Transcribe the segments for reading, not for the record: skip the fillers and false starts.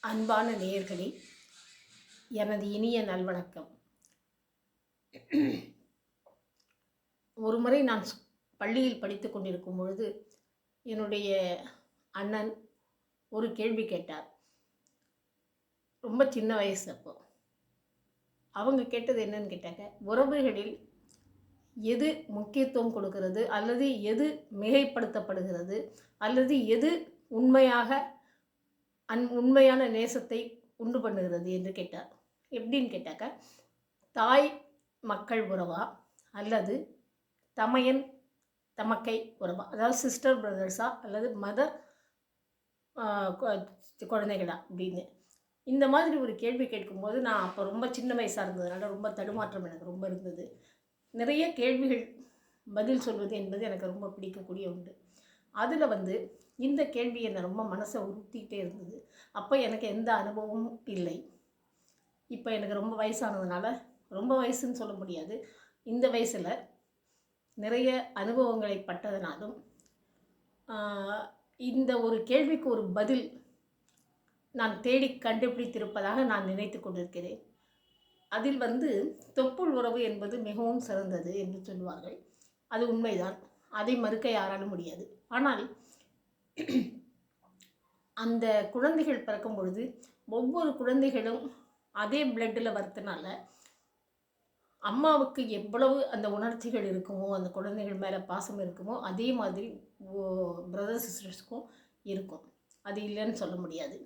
அன்பான நேயர்களே, எனது இனிய நல்வணக்கம். ஒருமுறை நான் பள்ளியில் படித்துக் கொண்டிருக்கும் பொழுது என்னுடைய அண்ணன் ஒரு கேள்வி கேட்டார். ரொம்ப சின்ன வயசு அப்போ. அவங்க கேட்டது என்னன்னு கேட்டாங்க, உறவுகளில் எது முக்கியத்துவம் கொடுக்கிறது, அல்லது எது மிகைப்படுத்தப்படுகிறது, அல்லது எது உண்மையாக உண்மையான நேசத்தை உண்டு பண்ணுகிறது என்று கேட்டார். எப்படின்னு கேட்டாக்க, தாய் மக்கள் உறவா அல்லது தமையன் தமக்கை உறவா, அதாவது சிஸ்டர் பிரதர்ஸா அல்லது மதர் குழந்தைகளா அப்படின்னு இந்த மாதிரி ஒரு கேள்வி கேட்கும்போது நான் அப்போ ரொம்ப சின்ன வயசாக இருந்ததுனால ரொம்ப தடுமாற்றம் எனக்கு ரொம்ப இருந்தது. நிறைய கேள்விகள் பதில் சொல்வது என்பது எனக்கு ரொம்ப பிடிக்கக்கூடிய உண்டு. அதில் இந்த கேள்வி என்னை ரொம்ப மனசை உறுத்திக்கிட்டே இருந்தது. அப்போ எனக்கு எந்த அனுபவமும் இல்லை. இப்போ எனக்கு ரொம்ப வயசானதுனால, ரொம்ப வயசுன்னு சொல்ல முடியாது, இந்த வயசில் நிறைய அனுபவங்களை பட்டதனாலும் இந்த ஒரு கேள்விக்கு ஒரு பதில் நான் தேடி கண்டுபிடித்திருப்பதாக நான் நினைத்து கொண்டிருக்கிறேன். அதில் தொப்புள் உறவு என்பது மிகவும் சிறந்தது என்று சொல்வார்கள். அது உண்மைதான், அதை மறுக்க யாராலும் முடியாது. ஆனால் அந்த குழந்தைகள் பிறக்கும் பொழுது ஒவ்வொரு குழந்தைகளும் அதே பிளட்டில் வரதுனால அம்மாவுக்கு எவ்வளவு அந்த உணர்ச்சிகள் இருக்குமோ, அந்த குழந்தைகள் மேலே பாசம் இருக்குமோ, அதே மாதிரி பிரதர் சிஸ்டர்ஸ்க்கும் இருக்கும். அது இல்லைன்னு சொல்ல முடியாது.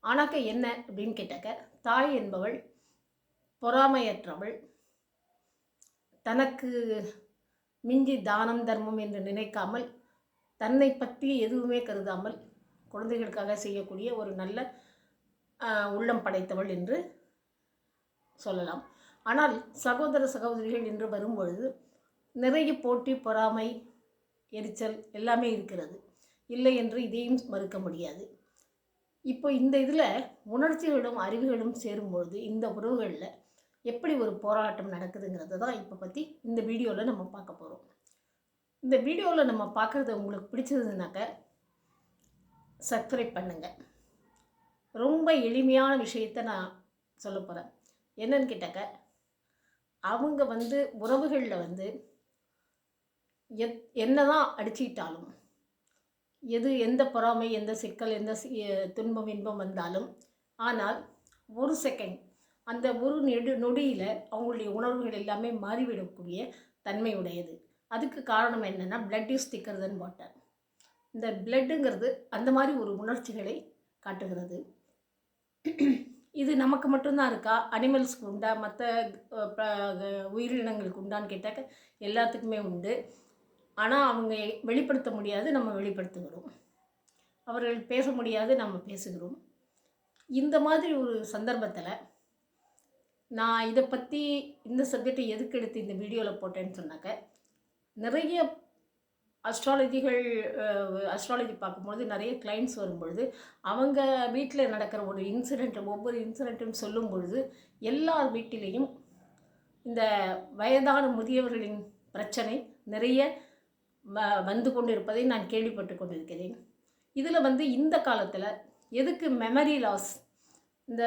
ஆனாக்க என்ன அப்படின்னு கேட்டாக்க, தாய் என்பவள் பொறாமையற்றவள், தனக்கு மிஞ்சி தானம் தர்மம் என்று நினைக்காமல், தன்னை பற்றி எதுவுமே கருதாமல் குழந்தைகளுக்காக செய்யக்கூடிய ஒரு நல்ல உள்ளம் படைத்தவள் என்று சொல்லலாம். ஆனால் சகோதர சகோதரிகள் என்று வரும்பொழுது நிறைய போட்டி, பொறாமை, எரிச்சல் எல்லாமே இருக்கிறது. இல்லை என்று இதையும் மறுக்க முடியாது. இப்போ இந்த இதில் உணர்ச்சிகளும் அறிவுகளும் சேரும்பொழுது இந்த உறவுகளில் எப்படி ஒரு போராட்டம் நடக்குதுங்கிறது தான் இப்போ பற்றி இந்த வீடியோவில் நம்ம பார்க்க போகிறோம். இந்த வீடியோவில் நம்ம பார்க்குறது உங்களுக்கு பிடிச்சதுனாக்க சப்ஸ்கிரைப் பண்ணுங்கள். ரொம்ப எளிமையான விஷயத்தை நான் சொல்ல போகிறேன். என்னன்னு கேட்டாக்க, அவங்க உறவுகளில் என்னதான் அடிச்சுக்கிட்டாலும், எந்த பொறாமை, எந்த சிக்கல், எந்த துன்பம் இன்பம் வந்தாலும், ஆனால் ஒரு செகண்ட், அந்த ஒரு நொடியில் அவங்களுடைய உணர்வுகள் எல்லாமே மாறிவிடக்கூடிய தன்மை உடையது. அதுக்கு காரணம் என்னென்னா, பிளட் இஸ் திக்கர் தென் வாட்டர். இந்த பிளட்டுங்கிறது அந்த மாதிரி ஒரு உணர்ச்சிகளை காட்டுகிறது. இது நமக்கு மட்டும்தான் இருக்கா, அனிமல்ஸ்க்கு உண்டா, மற்ற உயிரினங்களுக்கு உண்டான்னு கேட்டாக்க எல்லாத்துக்குமே உண்டு. ஆனால் அவங்க வெளிப்படுத்த முடியாது, நம்ம வெளிப்படுத்துகிறோம். அவர்கள் பேச முடியாது, நம்ம பேசுகிறோம். இந்த மாதிரி ஒரு சந்தர்ப்பத்தில் நான் இதை பற்றி இந்த சப்ஜெக்டை எதுக்கு எடுத்து இந்த வீடியோவில் போட்டேன்னு சொன்னாக்க, நிறைய அஸ்ட்ராலஜி பார்க்கும்பொழுது நிறைய கிளைண்ட்ஸ் வரும்பொழுது அவங்க வீட்டில் நடக்கிற ஒரு ஒவ்வொரு இன்சிடெண்ட்டும் சொல்லும் பொழுது எல்லார் வீட்டிலையும் இந்த வயதான முதியவர்களின் பிரச்சனை நிறைய வந்து கொண்டு இருப்பதை நான் கேள்விப்பட்டு கொண்டிருக்கிறேன். இதில் இந்த காலத்தில் எதுக்கு மெமரி லாஸ், இந்த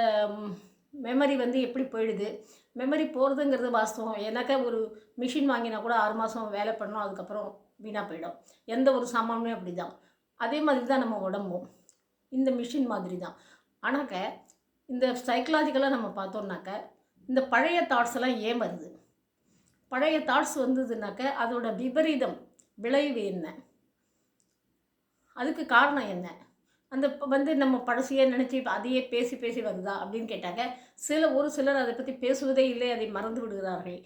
மெமரி எப்படி போயிடுது, மெமரி போகிறதுங்கிறது வாஸ்தவம். எனக்கு ஒரு மிஷின் வாங்கினா கூட 6 மாதம் வேலை பண்ணணும், அதுக்கப்புறம் வீணாக போயிடும். எந்த ஒரு சாமானுமே அப்படி தான். அதே மாதிரி தான் நம்ம உடம்பும் இந்த மிஷின் மாதிரி தான். ஆனாக்க இந்த சைக்கலாஜிக்கலாக நம்ம பார்த்தோம்னாக்க, இந்த பழைய தாட்ஸ் எல்லாம் ஏன் வருது, பழைய தாட்ஸ் வந்ததுனாக்க அதோட விபரீதம் விளைவு என்ன, அதுக்கு காரணம் என்ன, அந்த நம்ம பழசையே நினச்சி அதையே பேசி பேசி வருதா அப்படின்னு கேட்டாங்க. ஒரு சிலர் அதை பற்றி பேசுவதே இல்லை, அதை மறந்து விடுகிறார்கள்.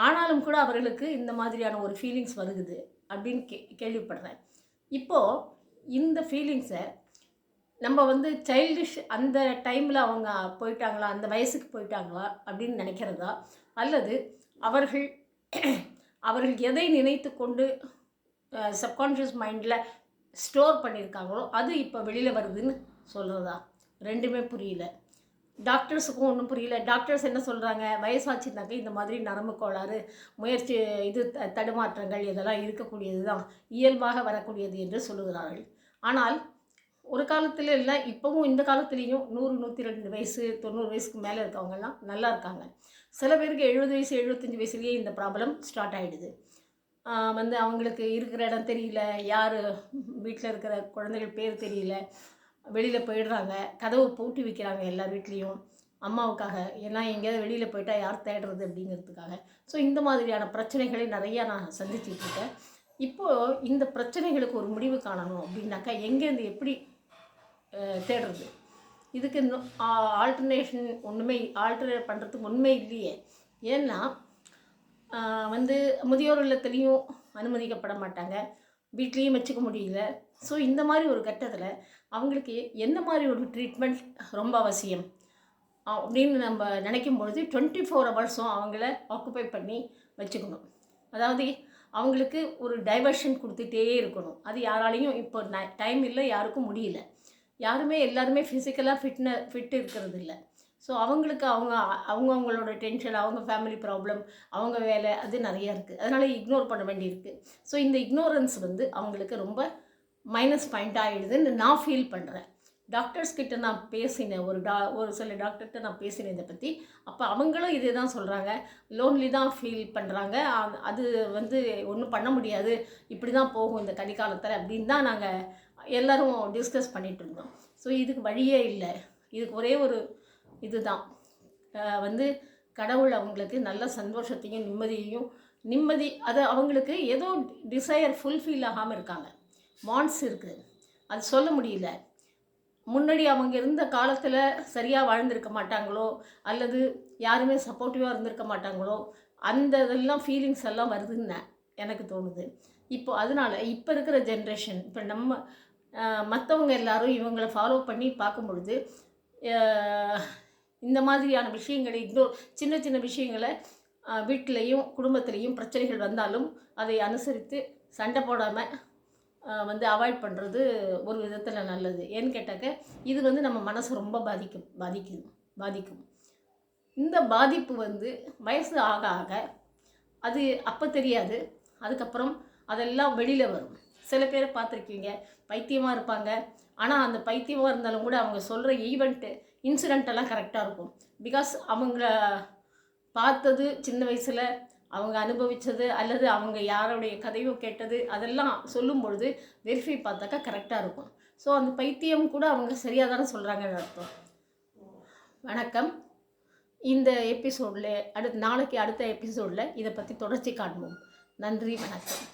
ஆனாலும் கூட அவர்களுக்கு இந்த மாதிரியான ஒரு ஃபீலிங்ஸ் வருகுது அப்படின்னு கேள்விப்படுறேன். இப்போது இந்த ஃபீலிங்ஸை நம்ம சைல்டிஷ் அந்த டைமில் அவங்க போயிட்டாங்களா, அந்த வயசுக்கு போயிட்டாங்களா அப்படின்னு நினைக்கிறதா, அல்லது அவர்கள் எதை நினைத்து கொண்டு சப்கான்ஷியஸ் மைண்டில் ஸ்டோர் பண்ணியிருக்காங்களோ அது இப்போ வெளியில் வருதுன்னு சொல்கிறதா, ரெண்டுமே புரியல. டாக்டர்ஸுக்கும் ஒன்றும் புரியல. டாக்டர்ஸ் என்ன சொல்கிறாங்க, வயசாச்சுனாக்க இந்த மாதிரி நரம்பு கோளாறு, முயற்சி, தடுமாற்றங்கள் இதெல்லாம் இருக்கக்கூடியது தான், இயல்பாக வரக்கூடியது என்று சொல்லுகிறார்கள். ஆனால் ஒரு காலத்தில் இல்லை, இப்போவும் இந்த காலத்துலேயும் 100, 102 வயசு 90 வயசுக்கு மேலே இருக்கவங்கெல்லாம் நல்லா இருக்காங்க. சில பேருக்கு 70 வயசு 75 வயசுலேயே இந்த ப்ராப்ளம் ஸ்டார்ட் ஆகிடுது. வந்து அவங்களுக்கு இருக்கிற இடம் தெரியல, யார் வீட்டில் இருக்கிற குழந்தைகள் பேர் தெரியல, வெளியில் போயிடுறாங்க, கதவு பூட்டி வைக்கிறாங்க எல்லார் வீட்லேயும் அம்மாவுக்காக. ஏன்னா எங்கேயாவது வெளியில் போயிட்டால் யார் தேடுறது அப்படிங்கிறதுக்காக. ஸோ இந்த மாதிரியான பிரச்சனைகளை நிறையா நான் சந்திச்சிட்ருக்கேன். இப்போது இந்த பிரச்சனைகளுக்கு ஒரு முடிவு காணணும் அப்படின்னாக்கா எங்கேருந்து எப்படி தேடுறது? இதுக்கு இன்னும் ஆல்டர்னேஷன் ஆல்டர்னேட் பண்ணுறதுக்கு ஒன்றுமே இல்லையே. ஏன்னா வந்து முதியோர் இல்லத்துலேயும் அனுமதிக்கப்பட மாட்டாங்க, வீட்லேயும் வச்சுக்க முடியல. ஸோ இந்த மாதிரி ஒரு கட்டத்தில் அவங்களுக்கு எந்த மாதிரி ஒரு ட்ரீட்மெண்ட் ரொம்ப அவசியம் அப்படின்னு நம்ம நினைக்கும் பொழுது 24 ஹவர்ஸும் அவங்கள ஆக்குப்பை பண்ணி வச்சுக்கணும். அதாவது அவங்களுக்கு ஒரு டைவர்ஷன் கொடுத்துட்டே இருக்கணும். அது யாராலையும் இப்போ டைம் இல்லை, யாருக்கும் முடியல. எல்லாருமே ஃபிசிக்கலாக ஃபிட் இருக்கிறது இல்லை. ஸோ அவங்களுக்கு அவங்களோட டென்ஷன், அவங்க ஃபேமிலி ப்ராப்ளம், அவங்க வேலை அது நிறையா இருக்குது. அதனால் இக்னோர் பண்ண வேண்டியிருக்கு. ஸோ இந்த இக்னோரன்ஸ் வந்து அவங்களுக்கு ரொம்ப மைனஸ் பாயிண்ட் ஆகிடுதுன்னு நான் ஃபீல் பண்ணுறேன். டாக்டர்ஸ்கிட்ட நான் பேசினேன், ஒரு சில டாக்டர்கிட்ட நான் பேசினேன் இதை பற்றி. அப்போ அவங்களும் இதே தான் சொல்கிறாங்க, லோன்லி தான் ஃபீல் பண்ணுறாங்க, அது வந்து ஒன்றும் பண்ண முடியாது, இப்படி தான் போகும் இந்த கலிக்காலத்தில் அப்படின்னு தான் நாங்கள் எல்லோரும் டிஸ்கஸ் பண்ணிகிட்டு இருந்தோம். ஸோ இதுக்கு வழியே இல்லை. இதுக்கு ஒரே ஒரு இதுதான், வந்து கடவுள் அவங்களுக்கு நல்ல சந்தோஷத்தையும் நிம்மதி அது அவங்களுக்கு ஏதோ டிசையர் ஃபுல்ஃபில் ஆகாமல் இருக்காங்க. வாண்ட்ஸ் இருக்குது, அது சொல்ல முடியல. முன்னாடி அவங்க இருந்த காலத்தில் சரியாக வாழ்ந்திருக்க மாட்டாங்களோ, அல்லது யாருமே சப்போர்ட்டிவாக இருந்திருக்க மாட்டாங்களோ, அந்த இதெல்லாம் ஃபீலிங்ஸ் எல்லாம் வருதுன்னு எனக்கு தோணுது. இப்போது அதனால் இப்போ இருக்கிற ஜென்ரேஷன், இப்போ நம்ம மற்றவங்க எல்லோரும் இவங்களை ஃபாலோ பண்ணி பார்க்கும் பொழுது இந்த மாதிரியான விஷயங்களை சின்ன சின்ன விஷயங்களை வீட்டிலையும் குடும்பத்திலையும் பிரச்சனைகள் வந்தாலும் அதை அனுசரித்து சண்டை போடாமல் வந்து அவாய்ட் பண்ணுறது ஒரு விதத்தில் நல்லது. ஏன்னு கேட்டாக்க இது வந்து நம்ம மனசை ரொம்ப பாதிக்கும். இந்த பாதிப்பு வந்து வயசு ஆக ஆக அது அப்போ தெரியாது, அதுக்கப்புறம் அதெல்லாம் வெளியில் வரும். சில பேரை பார்த்துருக்கீங்க, பைத்தியமாக இருப்பாங்க. ஆனால் அந்த பைத்தியமாக இருந்தாலும் கூட அவங்க சொல்கிற இன்சிடெண்ட்டெல்லாம் கரெக்டாக இருக்கும். பிகாஸ் அவங்க பார்த்தது சின்ன வயசில் அவங்க அனுபவித்தது, அல்லது அவங்க யாருடைய கதையோ கேட்டது, அதெல்லாம் சொல்லும் பொழுது வெரிஃபை பார்த்தாக்கா கரெக்டாக இருக்கும். ஸோ அந்த பைத்தியம் கூட அவங்க சரியாக தானே சொல்கிறாங்கன்னு அர்த்தம். வணக்கம். இந்த எபிசோடில் நாளைக்கு அடுத்த எபிசோடில் இதை பற்றி தொடர்ச்சி காண்போம். நன்றி, வணக்கம்.